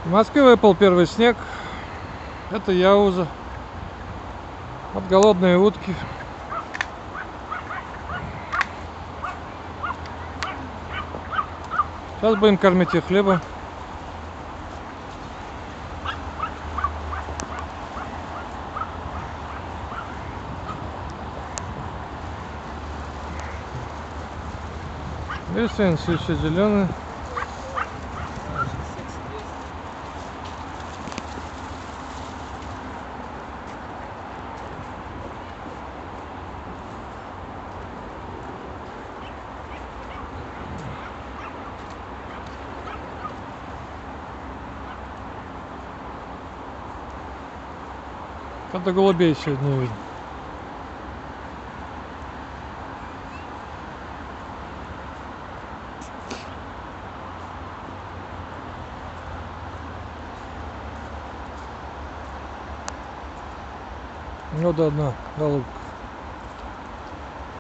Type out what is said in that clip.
В Москве выпал первый снег. Это Яуза. Вот голодные утки. Сейчас будем кормить их хлебом. Лиственницы еще зеленые. Правда, голубей сегодня не видно. Ну да, одна голубка.